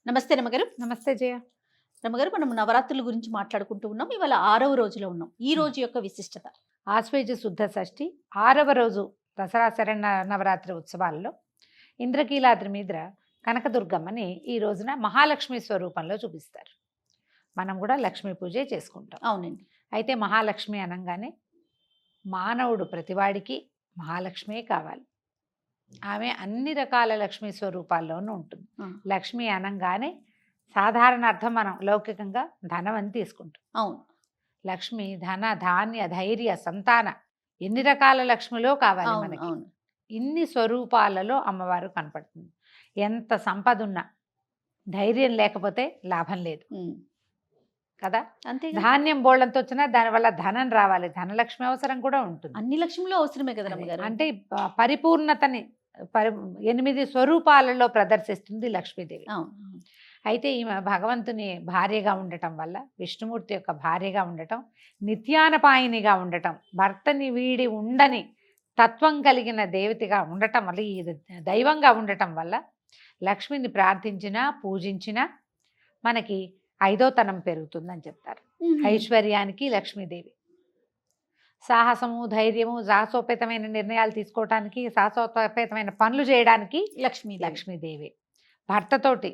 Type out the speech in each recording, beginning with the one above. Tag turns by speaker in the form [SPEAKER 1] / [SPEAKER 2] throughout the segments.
[SPEAKER 1] నమస్తే రమగారు.
[SPEAKER 2] నమస్తే జయ.
[SPEAKER 1] రమగారు, మనం నవరాత్రుల గురించి మాట్లాడుకుంటూ ఉన్నాం. ఇవాళ 6వ రోజులో ఉన్నాం. ఈ రోజు యొక్క విశిష్టత.
[SPEAKER 2] ఆశ్వేజ శుద్ధ షష్ఠి 6వ రోజు దసరా నవరాత్రి ఉత్సవాల్లో ఇంద్రకీలాద్రి మీద కనకదుర్గమ్మని ఈ రోజున మహాలక్ష్మి స్వరూపంలో చూపిస్తారు. మనం కూడా లక్ష్మీ పూజే చేసుకుంటాం.
[SPEAKER 1] అవునండి.
[SPEAKER 2] అయితే మహాలక్ష్మి అనగానే మానవుడు ప్రతివాడికి మహాలక్ష్మే కావాలి. ఆమె అన్ని రకాల లక్ష్మీ స్వరూపాల్లోనూ ఉంటుంది. లక్ష్మి అనగానే సాధారణ అర్థం మనం లౌకికంగా ధనం అని తీసుకుంటాం.
[SPEAKER 1] అవును.
[SPEAKER 2] లక్ష్మి ధన ధాన్య ధైర్య సంతాన ఎన్ని రకాల లక్ష్మిలో కావాలి మనకి. ఇన్ని స్వరూపాలలో అమ్మవారు కనపడుతుంది. ఎంత సంపద ఉన్నా ధైర్యం లేకపోతే లాభం లేదు కదా.
[SPEAKER 1] అంతే.
[SPEAKER 2] ధాన్యం బోళ్ళంతో వచ్చినా దానివల్ల ధనం రావాలి, ధనలక్ష్మి అవసరం కూడా ఉంటుంది.
[SPEAKER 1] అన్ని లక్ష్మిలో అవసరమే కదా రమగారు.
[SPEAKER 2] అంటే పరిపూర్ణతని 8 స్వరూపాలలో ప్రదర్శిస్తుంది లక్ష్మీదేవి. అయితే ఈమె భగవంతుని భార్యగా ఉండటం వల్ల, విష్ణుమూర్తి యొక్క భార్యగా ఉండటం, నిత్యానపాయినిగా ఉండటం, భర్తని వీడి ఉండని తత్వం కలిగిన దేవతగా ఉండటం వల్ల, ఈ దైవంగా ఉండటం వల్ల లక్ష్మిని ప్రార్థించినా పూజించినా మనకి 5వ తనం పెరుగుతుందని చెప్తారు. ఐశ్వర్యానికి లక్ష్మీదేవి. సాహసము ధైర్యము సాహసోపేతమైన నిర్ణయాలు తీసుకోవటానికి, సాహసోపేతమైన పనులు చేయడానికి లక్ష్మీదేవి. భర్తతోటి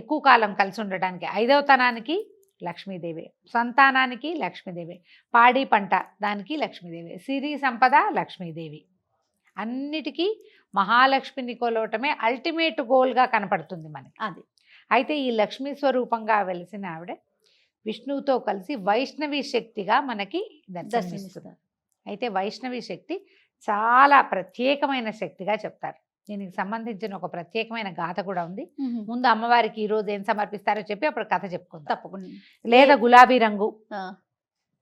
[SPEAKER 2] ఎక్కువ కాలం కలిసి ఉండడానికి 5వ తనానికి లక్ష్మీదేవి. సంతానానికి లక్ష్మీదేవి. పాడి పంట దానికి లక్ష్మీదేవి. సిరి సంపద లక్ష్మీదేవి. అన్నిటికీ మహాలక్ష్మిని కొలవటమే అల్టిమేట్ గోల్గా కనపడుతుంది మనకి. అది అయితే ఈ లక్ష్మీ స్వరూపంగా వెలిసిన ఆవిడ విష్ణువుతో కలిసి వైష్ణవి శక్తిగా మనకి దర్శనమిస్తుంది. అయితే వైష్ణవి శక్తి చాలా ప్రత్యేకమైన శక్తిగా చెప్తారు. దీనికి సంబంధించిన ఒక ప్రత్యేకమైన గాథ కూడా ఉంది. ముందు అమ్మవారికి ఈ రోజు ఏం సమర్పిస్తారో చెప్పి అప్పుడు కథ చెప్పుకుందాం. తప్పకుండా. లేదా గులాబీ రంగు,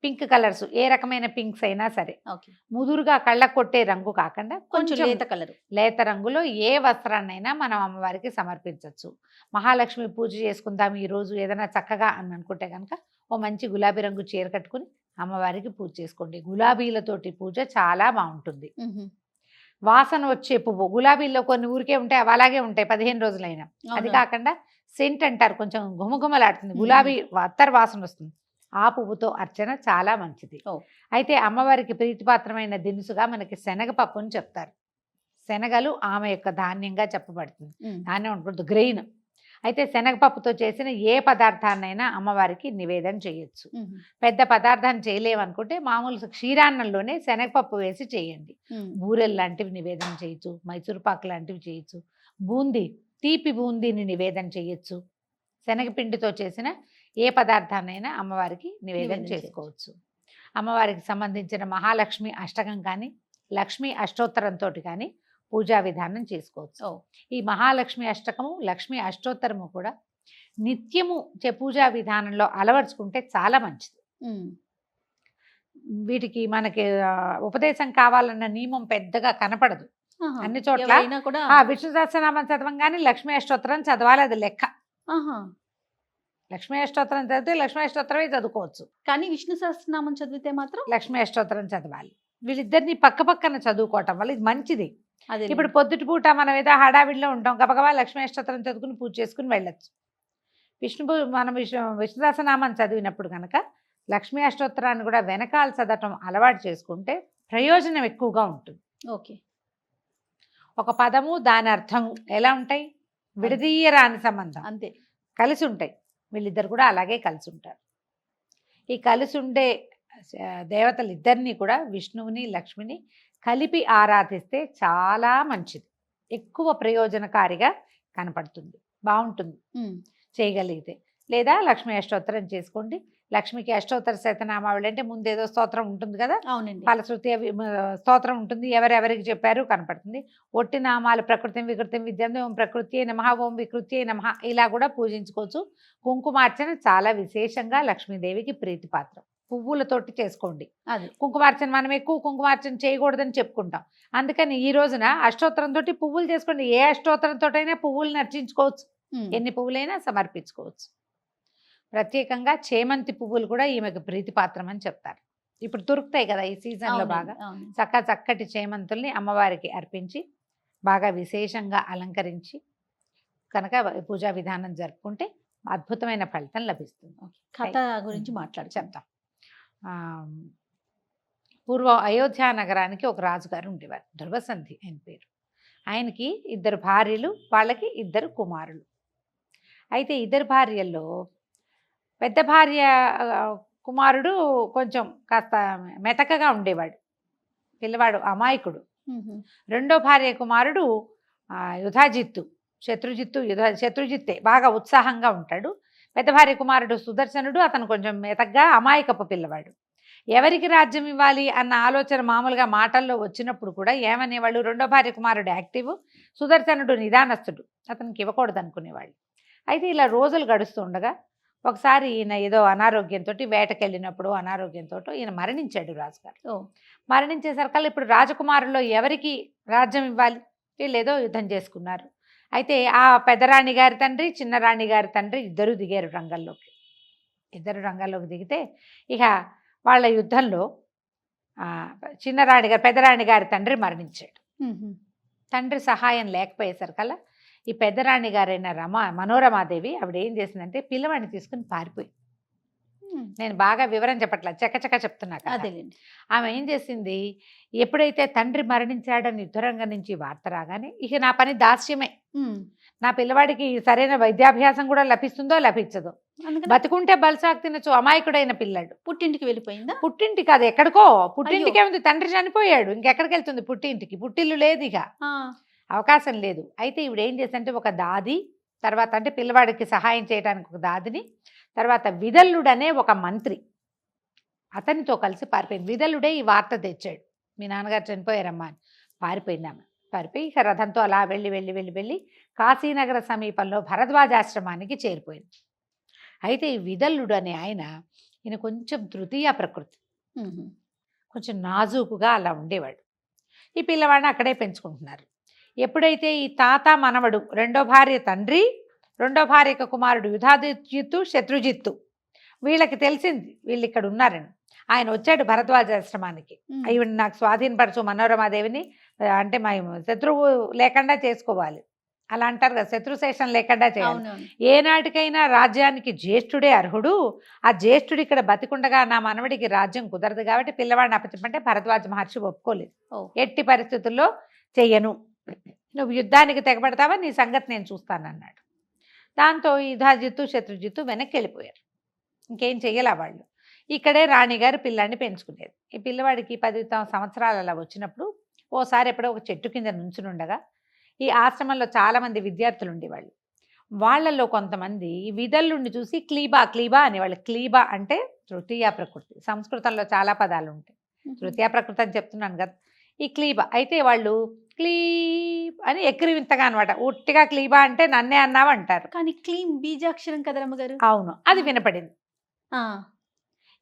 [SPEAKER 2] పింక్ కలర్స్, ఏ రకమైన పింక్స్ అయినా సరే, ముదురుగా కళ్ళకు కొట్టే రంగు కాకుండా కొంచెం లేత రంగులో ఏ వస్త్రాన్నైనా మనం అమ్మవారికి సమర్పించవచ్చు. మహాలక్ష్మి పూజ చేసుకుందాం ఈ రోజు ఏదైనా చక్కగా అని అనుకుంటే కనుక ఓ మంచి గులాబీ రంగు చీర కట్టుకుని అమ్మవారికి పూజ చేసుకోండి. గులాబీలతోటి పూజ చాలా బాగుంటుంది. వాసన వచ్చే పువ్వు, గులాబీల్లో కొన్ని ఊరికే ఉంటాయి, అవి అలాగే ఉంటాయి 15 రోజులైనా. అది కాకుండా సెంట్ అంటారు, కొంచెం గుమగుమలాడుతుంది, గులాబీ అత్తర్ వాసన వస్తుంది. ఆ పువ్వుతో అర్చన చాలా మంచిది. అయితే అమ్మవారికి ప్రీతిపాత్రమైన దినుసుగా మనకి శనగపప్పు అని చెప్తారు. శనగలు ఆమె యొక్క ధాన్యంగా చెప్పబడుతుంది. ధాన్యం ఉంటుంది, గ్రెయిన్. అయితే శనగపప్పుతో చేసిన ఏ పదార్థాన్నైనా అమ్మవారికి నివేదన చేయొచ్చు. పెద్ద పదార్థాన్ని చేయలేమనుకుంటే మామూలు క్షీరాన్నంలోనే శనగపప్పు వేసి చేయండి. బూరెలు లాంటివి నివేదన చేయొచ్చు, మైసూరుపాకు లాంటివి చేయొచ్చు, బూందీ తీపి బూందీని నివేదన చేయొచ్చు. శనగపిండితో చేసిన ఏ పదార్థాన్నైనా అమ్మవారికి నివేదన చేసుకోవచ్చు. అమ్మవారికి సంబంధించిన మహాలక్ష్మి అష్టకం కానీ లక్ష్మీ అష్టోత్తరంతో కానీ పూజా విధానం చేసుకోవచ్చు. ఈ మహాలక్ష్మి అష్టకము లక్ష్మీ అష్టోత్తరము కూడా నిత్యము పూజా విధానంలో అలవర్చుకుంటే చాలా మంచిది. వీటికి మనకి ఉపదేశం కావాలన్న నియమం పెద్దగా కనపడదు. అన్ని చోట్ల విష్ణు సహస్రనామం చదవంగానే లక్ష్మీ అష్టోత్తరం చదవాలి, అది లెక్క. లక్ష్మీ అష్టోత్తరం చదివితే లక్ష్మీ అష్టోత్తరమే చదువుకోవచ్చు, కానీ
[SPEAKER 1] విష్ణు సహస్రనామం చదివితే మాత్రం
[SPEAKER 2] లక్ష్మీ అష్టోత్తరం చదవాలి. వీళ్ళిద్దరిని పక్క పక్కన చదువుకోవటం వల్ల ఇది మంచిది. ఇప్పుడు పొద్దుటి పూట మనం ఏదో హడావిడిలో ఉంటాం, గబగబా లక్ష్మీ అష్టోత్తరం చదువుకుని పూజ చేసుకుని వెళ్ళొచ్చు. మనం విష్ణు సహస్రనామం చదివినప్పుడు కనుక లక్ష్మీ అష్టోత్తరాన్ని కూడా వెనకాల చదవటం అలవాటు చేసుకుంటే ప్రయోజనం ఎక్కువగా ఉంటుంది. ఒక పదము దాని అర్థం ఎలా ఉంటాయి, విడదీయరాని సంబంధం, అంతే, కలిసి ఉంటాయి. వీళ్ళిద్దరు కూడా అలాగే కలిసి ఉంటారు. ఈ కలిసి ఉండే దేవతలు ఇద్దరిని కూడా, విష్ణువుని లక్ష్మిని కలిపి ఆరాధిస్తే చాలా మంచిది, ఎక్కువ ప్రయోజనకారిగా కనపడుతుంది, బాగుంటుంది చేయగలిగితే. లేదా లక్ష్మీ అష్టోత్తరం చేసుకోండి. లక్ష్మికి అష్టోత్తర శతనామావళి అంటే ముందేదో స్తోత్రం ఉంటుంది కదా. అవునండి. ఫలశ్రుతి స్తోత్రం ఉంటుంది, ఎవరెవరికి చెప్పారు కనపడుతుంది. ఒట్టి నామాలు ప్రకృతి వికృతి విద్యం ఓం ప్రకృతి నమః ఓం వికృతి నమః ఇలా కూడా పూజించుకోవచ్చు. కుంకుమార్చన చాలా విశేషంగా లక్ష్మీదేవికి ప్రీతిపాత్రం. పువ్వులతోటి చేసుకోండి. అది కుంకుమార్చన మనం ఎక్కువ కుంకుమార్చన చేయకూడదని చెప్పుకుంటాం. అందుకని ఈ రోజున అష్టోత్తరంతో పువ్వులు చేసుకోండి. ఏ అష్టోత్తరంతో అయినా పువ్వులను అర్చించుకోవచ్చు, ఎన్ని పువ్వులైనా సమర్పించుకోవచ్చు. ప్రత్యేకంగా చేమంతి పువ్వులు కూడా ఈమెకు ప్రీతిపాత్రం అని చెప్తారు. ఇప్పుడు దొరుకుతాయి కదా ఈ సీజన్లో బాగా. చక్కటి చేమంతుల్ని అమ్మవారికి అర్పించి బాగా విశేషంగా అలంకరించి కనుక పూజా విధానం జరుపుకుంటే అద్భుతమైన ఫలితం లభిస్తుంది.
[SPEAKER 1] కథ గురించి
[SPEAKER 2] చెప్తాం. పూర్వం అయోధ్య నగరానికి ఒక రాజుగారు ఉండేవారు, ధ్రువసంధి ఆయన పేరు. ఆయనకి 2 భార్యలు, వాళ్ళకి 2 కుమారులు. అయితే 2 భార్యల్లో పెద్ద భార్య కుమారుడు కొంచెం కాస్త మెతకగా ఉండేవాడు, పిల్లవాడు అమాయకుడు. రెండో భార్య కుమారుడు యుధాజిత్తు, శత్రుజిత్తే, బాగా ఉత్సాహంగా ఉంటాడు. పెద్ద భార్య కుమారుడు సుదర్శనుడు, అతను కొంచెం మెతగ్గా అమాయకపు పిల్లవాడు. ఎవరికి రాజ్యం ఇవ్వాలి అన్న ఆలోచన మామూలుగా మాటల్లో వచ్చినప్పుడు కూడా ఏమనేవాళ్ళు, రెండో భార్య కుమారుడు యాక్టివ్, సుదర్శనుడు నిదానస్తుడు, అతనికి ఇవ్వకూడదు అనుకునేవాళ్ళు. అయితే ఇలా రోజులు గడుస్తూ ఉండగా ఒకసారి ఈయన ఏదో అనారోగ్యంతో, వేటకెళ్ళినప్పుడు అనారోగ్యంతో ఈయన మరణించాడు రాజుగారు. మరణించేసరికల్లా ఇప్పుడు రాజకుమారుల్లో ఎవరికి రాజ్యం ఇవ్వాలి, వీళ్ళు ఏదో యుద్ధం చేసుకున్నారు. అయితే ఆ పెద్దరాణి గారి తండ్రి, చిన్నరాణి గారి తండ్రి ఇద్దరు దిగారు రంగంలోకి. ఇద్దరు రంగంలోకి దిగితే ఇక వాళ్ళ యుద్ధంలో చిన్నరాణి గారు, పెద్దరాణి గారి తండ్రి మరణించాడు. తండ్రి సహాయం లేకపోయేసరికల్లా ఈ పెద్దరాణి గారైన మనోరమాదేవి ఆవిడ ఏం చేసిందంటే పిల్లవాడిని తీసుకుని పారిపోయి, నేను బాగా వివరం చెప్పట్లా, చకచక చెప్తున్నా కదా. ఆమె ఏం చేసింది, ఎప్పుడైతే తండ్రి మరణించాడని యుద్ధరంగం నుంచి వార్త రాగానే ఇక నా పని దాస్యమే, నా పిల్లవాడికి సరైన వైద్యాభ్యాసం కూడా లభిస్తుందో లభించదో, బతుకుంటే బల్సాకు తినచ్చు, అమాయకుడైన పిల్లాడు.
[SPEAKER 1] పుట్టింటికి వెళ్ళిపోయిందా?
[SPEAKER 2] పుట్టింటికి అది ఎక్కడికో, పుట్టింటికే ఉంది, తండ్రి చనిపోయాడు, ఇంకెక్కడికి వెళ్తుంది పుట్టింటికి, పుట్టిల్లు లేదు, ఇక అవకాశం లేదు. అయితే ఇవిడ ఏం చేసిందంటే ఒక దాది, తర్వాత అంటే పిల్లవాడికి సహాయం చేయడానికి ఒక దాదిని, తర్వాత విదల్లుడనే ఒక మంత్రి, అతనితో కలిసి పారిపోయింది. విదల్లుడే ఈ వార్త తెచ్చాడు, మీ నాన్నగారు చనిపోయారమ్మా అని. పారిపోయింది ఆమె. పారిపోయి ఇక రథంతో అలా వెళ్ళి వెళ్ళి వెళ్ళి వెళ్ళి కాశీనగర సమీపంలో భరద్వాజాశ్రమానికి చేరిపోయింది. అయితే ఈ విదల్లుడు అనే ఈయన కొంచెం తృతీయ ప్రకృతి, కొంచెం నాజూకుగా అలా ఉండేవాడు. ఈ పిల్లవాడిని అక్కడే పెంచుకుంటున్నారు. ఎప్పుడైతే ఈ తాత మనవడు, రెండో భార్య తండ్రి, రెండో భార్య కుమారుడు యుధాజిత్తు, శత్రుజిత్తు, వీళ్ళకి తెలిసింది వీళ్ళు ఇక్కడ ఉన్నారని. ఆయన వచ్చాడు భరద్వాజాశ్రమానికి, ఈవిడ నాకు స్వాధీనపరచు మనోరమాదేవిని, అంటే మా శత్రువు లేకుండా చేసుకోవాలి, అలా అంటారు కదా, శత్రుశేషం లేకుండా చేయాలి. ఏనాటికైనా రాజ్యానికి జ్యేష్ఠుడే అర్హుడు, ఆ జ్యేష్ఠుడు ఇక్కడ బతికుండగా నా మనవడికి రాజ్యం కుదరదు కాబట్టి పిల్లవాడిని అప్పచెప్పంటే భరద్వాజ మహర్షి ఒప్పుకోలేదు. ఎట్టి పరిస్థితుల్లో చెయ్యను, నువ్వు యుద్ధానికి తెగబడతావా, నీ సంగతి నేను చూస్తానన్నాడు. దాంతో యుధాజిత్తు, శత్రుజిత్తు వెనక్కి వెళ్ళిపోయారు. ఇంకేం చెయ్యాల వాళ్ళు. ఇక్కడే రాణిగారు పిల్లాన్ని పెంచుకునేది. ఈ పిల్లవాడికి 10 సంవత్సరాలు అలా వచ్చినప్పుడు ఓసారి ఎప్పుడో ఒక చెట్టు కింద నుంచునుండగా ఈ ఆశ్రమంలో చాలామంది విద్యార్థులు ఉండేవాళ్ళు. వాళ్ళల్లో కొంతమంది ఈ విదల్లుండి చూసి క్లీబా క్లీబా అనేవాళ్ళు. క్లీబా అంటే తృతీయ ప్రకృతి, సంస్కృతంలో చాలా పదాలు ఉంటాయి, తృతీయ ప్రకృతి అని చెప్తున్నాను కదా. ఈ క్లీబా అయితే వాళ్ళు క్లీబ్ అని ఎక్కిరివింతగా అనమాట, ఉట్టిగా క్లీబా అంటే నన్నే అన్నావు అంటారు,
[SPEAKER 1] కానీ క్లీం బీజాక్షరం కదా రమ్మగారు.
[SPEAKER 2] అవును, అది వినపడింది.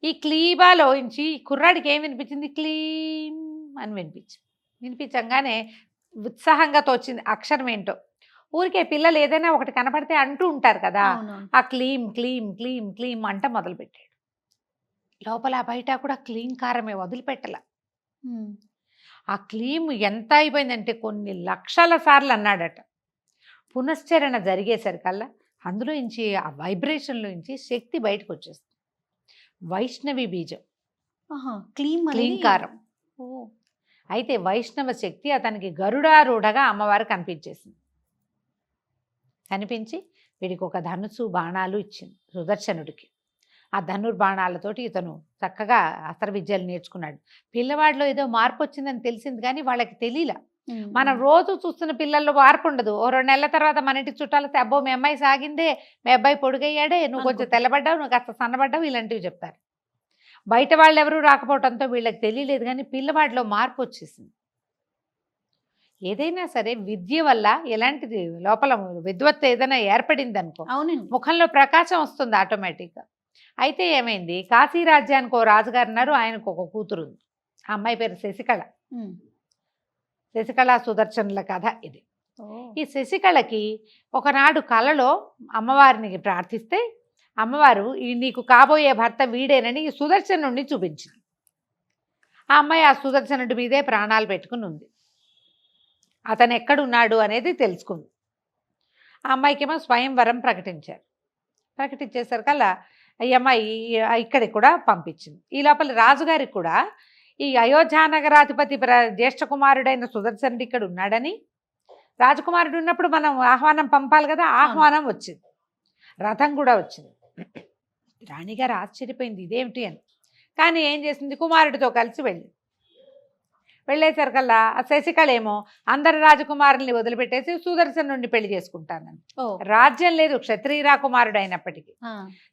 [SPEAKER 2] ఈ క్లీబాలో నుంచి కుర్రాడికి ఏం వినిపించింది, క్లీం అని వినిపించంగానే ఉత్సాహంగా తోచింది అక్షరం ఏంటో. ఊరికే పిల్లలు ఏదైనా ఒకటి కనపడితే అంటూ ఉంటారు కదా, ఆ క్లీం క్లీం క్లీం క్లీం అంట మొదలుపెట్టాడు. లోపల బయట కూడా క్లీంకారమే, వదిలిపెట్టల. ఆ క్లీం ఎంత అయిపోయిందంటే కొన్ని లక్షల సార్లు అన్నాడట. పునశ్చరణ జరిగేసరికల్లా అందులో నుంచి, ఆ వైబ్రేషన్లో నుంచి శక్తి బయటకు వచ్చేస్తుంది. వైష్ణవి బీజం, క్లీంకారం. అయితే వైష్ణవ శక్తి అతనికి గరుడారూఢగా అమ్మవారు కనిపించేసింది. కనిపించి వీడికి ఒక ధనుసు బాణాలు ఇచ్చింది సుదర్శనుడికి. ఆ ధనుర్బాణాలతోటి ఇతను చక్కగా అస్త్ర విద్యలు నేర్చుకున్నాడు. పిల్లవాడిలో ఏదో మార్పు వచ్చిందని తెలిసింది కానీ వాళ్ళకి తెలియలా. మనం రోజు చూస్తున్న పిల్లల్లో మార్పు ఉండదు. ఓ 2 నెలల తర్వాత మన ఇంటి చుట్టాలతో అబ్బో మీ అమ్మాయి సాగిందే, మీ అబ్బాయి పొడుగయ్యాడే, నువ్వు కొంచెం తెల్లబడ్డావు, నువ్వు కాస్త సన్నబడ్డావు, ఇలాంటివి చెప్తారు. బయట వాళ్ళు ఎవరూ రాకపోవడంతో వీళ్ళకి తెలియలేదు కానీ పిల్లవాడిలో మార్పు వచ్చేసింది. ఏదైనా సరే విద్య వల్ల ఎలాంటిది లోపల విద్వత్తు ఏదైనా ఏర్పడింది అనుకో, ముఖంలో ప్రకాశం వస్తుంది ఆటోమేటిక్గా. అయితే ఏమైంది, కాశీ రాజ్యానికి ఓ రాజుగారు ఉన్నారు, ఆయనకు ఒక కూతురు ఉంది. ఆ అమ్మాయి పేరు శశికళ. శశికళ సుదర్శనుల కథ ఇది. ఈ శశికళకి ఒకనాడు కలలో అమ్మవారిని ప్రార్థిస్తే అమ్మవారు ఈ నీకు కాబోయే భర్త వీడేనని ఈ సుదర్శనుడిని చూపించింది. ఆ అమ్మాయి ఆ సుదర్శనుడి మీదే ప్రాణాలు పెట్టుకుని ఉంది. అతను ఎక్కడున్నాడు అనేది తెలుసుకుంది. ఆ అమ్మాయికేమో స్వయంవరం ప్రకటించేసరికల్లా ఈ అమ్మాయి ఇక్కడికి కూడా పంపించింది. ఈ లోపల రాజుగారికి కూడా ఈ అయోధ్యానగరాధిపతి జ్యేష్ఠ కుమారుడైన సుదర్శనుడు ఇక్కడ ఉన్నాడని, రాజకుమారుడు ఉన్నప్పుడు మనం ఆహ్వానం పంపాలి కదా, ఆహ్వానం వచ్చింది, రథం కూడా వచ్చింది. రాణిగారు ఆశ్చర్యపోయింది ఇదేమిటి అని. కానీ ఏం చేసింది, కుమారుడితో కలిసి వెళ్ళేసరికల్లా శశికళ ఏమో అందరి రాజకుమారుల్ని వదిలిపెట్టేసి సుదర్శనుడిని పెళ్లి చేసుకుంటానని. రాజ్యం లేదు, క్షత్రియ రాకుమారుడు అయినప్పటికీ.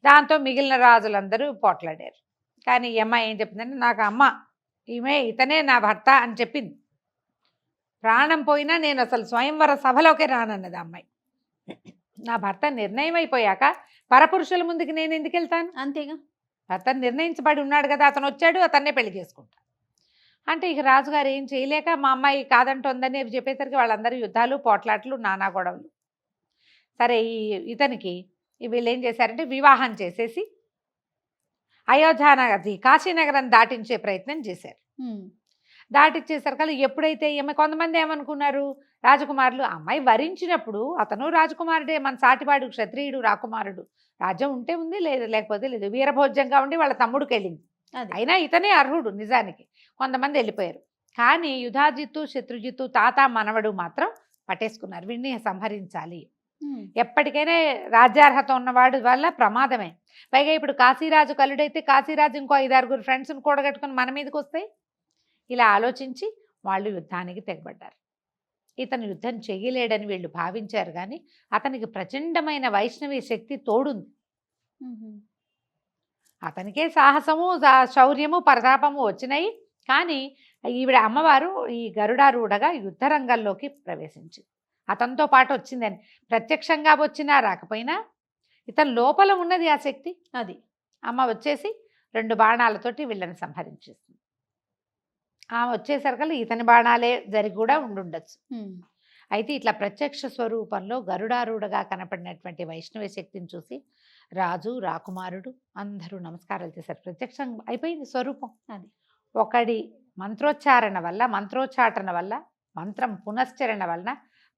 [SPEAKER 2] దాంతో మిగిలిన రాజులందరూ పోట్లాడారు. కానీ ఈ అమ్మాయి ఏం చెప్పిందంటే, నాకు అమ్మ ఇతనే నా భర్త అని చెప్పింది. ప్రాణం పోయినా నేను అసలు స్వయంవర సభలోకే రానన్నది అమ్మాయి. నా భర్త నిర్ణయం అయిపోయాక పరపురుషుల ముందుకి నేను ఎందుకు వెళ్తాను?
[SPEAKER 1] అంతేగా,
[SPEAKER 2] భర్త నిర్ణయించబడి ఉన్నాడు కదా, అతను వచ్చాడు, అతన్నే పెళ్లి చేసుకుంటా అంటే ఇక రాజుగారు ఏం చేయలేక మా అమ్మాయి కాదంటోందని చెప్పేసరికి వాళ్ళందరూ యుద్ధాలు, పోట్లాట్లు, నానా గొడవలు. సరే ఇతనికి వీళ్ళు ఏం చేశారంటే వివాహం చేసేసి అయోధ్యానగర్ కాశీనగరం దాటించే ప్రయత్నం చేశారు. దాటిచ్చేసరికి ఎప్పుడైతే కొంతమంది ఏమనుకున్నారు, రాజకుమారులు అమ్మాయి వరించినప్పుడు అతను రాజకుమారుడే, మన సాటివాడు క్షత్రియుడు రాకుమారుడు, రాజ్యం ఉంటే ఉంది, లేకపోతే లేదు, వీరభోజ్యంగా ఉండి వాళ్ళ తమ్ముడికి వెళ్ళింది. అయినా ఇతనే అర్హుడు నిజానికి. కొంతమంది వెళ్ళిపోయారు. కానీ యుధాజిత్తు, శత్రుజిత్తు, తాత మనవడు మాత్రం పట్టేసుకున్నారు, వీడిని సంహరించాలి. ఎప్పటికైనా రాజ్యార్హత ఉన్నవాడు వల్ల ప్రమాదమే. పైగా ఇప్పుడు కాశీరాజు కలుడైతే కాశీరాజు ఇంకో 5-6 ఫ్రెండ్స్ని కూడగట్టుకుని మన మీదకి వస్తాయి. ఇలా ఆలోచించి వాళ్ళు యుద్ధానికి తెగబడ్డారు. ఇతను యుద్ధం చెయ్యలేడని వీళ్ళు భావించారు. కానీ అతనికి ప్రచండమైన వైష్ణవి శక్తి తోడుంది. అతనికే సాహసము, శౌర్యము, ప్రతాపము వచ్చినాయి. కానీ ఈవిడ అమ్మవారు ఈ గరుడారూఢగా యుద్ధ రంగంలోకి ప్రవేశించింది. అతనితో పాటు వచ్చిందని ప్రత్యక్షంగా వచ్చినా రాకపోయినా ఇతని లోపల ఉన్నది ఆ శక్తి. అది అమ్మ వచ్చేసి 2 బాణాలతోటి వీళ్ళని సంహరించేస్తుంది. ఆమె వచ్చేసరికి ఇతని బాణాలే జరిగి కూడా ఉండుండొచ్చు. అయితే ఇట్లా ప్రత్యక్ష స్వరూపంలో గరుడారూఢగా కనపడినటువంటి వైష్ణవ శక్తిని చూసి రాజు, రాకుమారుడు అందరూ నమస్కారాలు చేశారు. ప్రత్యక్షం అయిపోయింది స్వరూపం. అది ఒకడి మంత్రోచ్చాటన వల్ల మంత్రం పునశ్చరణ వలన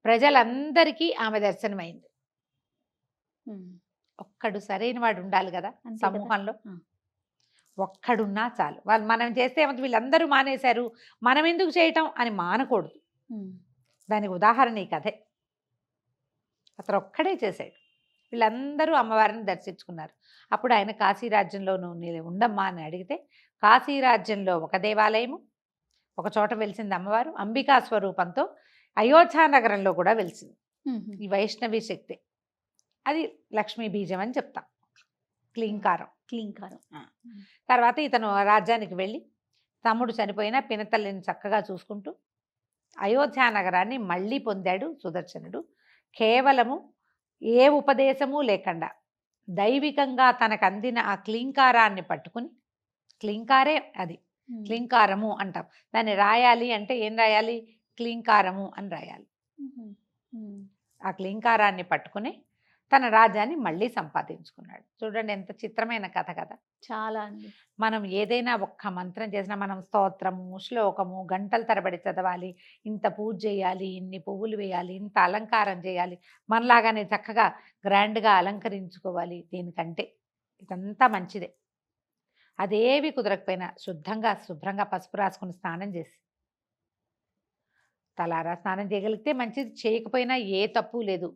[SPEAKER 2] ప్రజలందరికీ ఆమె దర్శనమైంది. ఒక్కడు సరైన వాడు ఉండాలి కదా సమూహంలో, ఒక్కడున్నా చాలు. వాళ్ళు మనం చేస్తే వీళ్ళందరూ మానేశారు, మనం ఎందుకు చేయటం అని మానకూడదు. దానికి ఉదాహరణ ఈ కథే. అతను ఒక్కడే చేశాడు, వీళ్ళందరూ అమ్మవారిని దర్శించుకున్నారు. అప్పుడు ఆయన కాశీరాజ్యంలోనూ ఉండమ్మా అని అడిగితే, కాశీరాజ్యంలో ఒక దేవాలయము, ఒక చోట వెలిసింది అమ్మవారు అంబికా స్వరూపంతో, అయోధ్యానగరంలో కూడా వెలిసింది ఈ వైష్ణవి శక్తి. అది లక్ష్మీ బీజం అని చెప్తాం, క్లీంకారం. తర్వాత ఇతను రాజ్యానికి వెళ్ళి తమ్ముడు చనిపోయినా పినతల్లిని చక్కగా చూసుకుంటూ అయోధ్యానగరాన్ని మళ్ళీ పొందాడు సుదర్శనుడు. కేవలము ఏ ఉపదేశము లేకుండా దైవికంగా తనకు అందిన ఆ క్లీంకారాన్ని పట్టుకుని, క్లీంకారే అది క్లీంకారము అంటాం. దాన్ని రాయాలి అంటే ఏం రాయాలి, క్లీంకారము అని రాయాలి. ఆ క్లీంకారాన్ని పట్టుకుని తన రాజ్యాన్ని మళ్ళీ సంపాదించుకున్నాడు. చూడండి ఎంత చిత్రమైన కథ కదా.
[SPEAKER 1] చాలా అండి.
[SPEAKER 2] మనం ఏదైనా ఒక్క మంత్రం చేసినా, మనం స్తోత్రము, శ్లోకము గంటల తరబడి చదవాలి, ఇంత పూజ చేయాలి, ఇన్ని పువ్వులు వేయాలి, ఇంత అలంకారం చేయాలి, మనలాగానే చక్కగా గ్రాండ్గా అలంకరించుకోవాలి. దీనికంటే ఇదంతా మంచిదే. అదేవి కుదరకపోయినా శుభ్రంగా పసుపు రాసుకుని స్నానం చేసి, తలారా స్నానం చేయగలిగితే మంచిది, చేయకపోయినా ఏ తప్పు లేదు.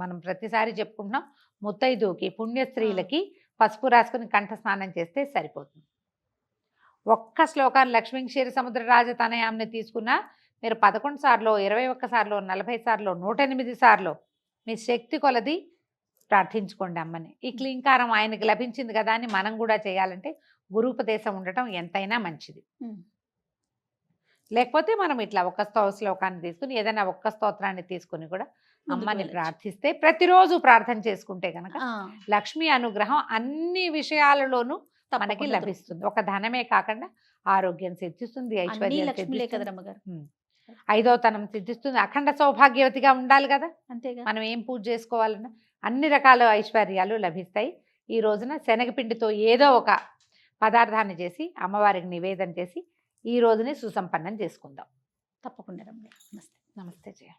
[SPEAKER 2] మనం ప్రతిసారి చెప్పుకుంటున్నాం, ముత్తైదుకి పుణ్య స్త్రీలకి పసుపు రాసుకుని కంఠ స్నానం చేస్తే సరిపోతుంది. ఒక్క శ్లోకాన్ని లక్ష్మీ క్షీర సముద్ర రాజతనయాన్ని తీసుకున్నా మీరు 11 సార్లు, 21 సార్లు, 40 సార్లు, 108 సార్లు మీ శక్తి కొలది ప్రార్థించుకోండి అమ్మని. ఈ క్లీంకారం ఆయనకి లభించింది కదా అని మనం కూడా చేయాలంటే గురూపదేశం ఉండటం ఎంతైనా మంచిది. లేకపోతే మనం ఇట్లా ఒక్క శ్లోకాన్ని తీసుకుని, ఏదైనా ఒక్క స్తోత్రాన్ని తీసుకుని కూడా అమ్మని ప్రార్థిస్తే, ప్రతిరోజు ప్రార్థన చేసుకుంటే కనుక లక్ష్మీ అనుగ్రహం అన్ని విషయాలలోనూ మనకి లభిస్తుంది. ఒక ధనమే కాకుండా ఆరోగ్యం సిద్ధిస్తుంది, ఐశ్వర్యం సిద్ధిస్తుంది, 5వ తనం సిద్ధిస్తుంది, అఖండ సౌభాగ్యవతిగా ఉండాలి కదా. అంతేగా, మనం ఏం పూజ చేసుకోవాలన్నా అన్ని రకాల ఐశ్వర్యాలు లభిస్తాయి. ఈ రోజున శనగపిండితో ఏదో ఒక పదార్థాన్ని చేసి అమ్మవారికి నివేదన చేసి ఈ రోజుని సుసంపన్నం చేసుకుందాం.
[SPEAKER 1] తప్పకుండా రమ్య. నమస్తే.
[SPEAKER 2] నమస్తే జయ.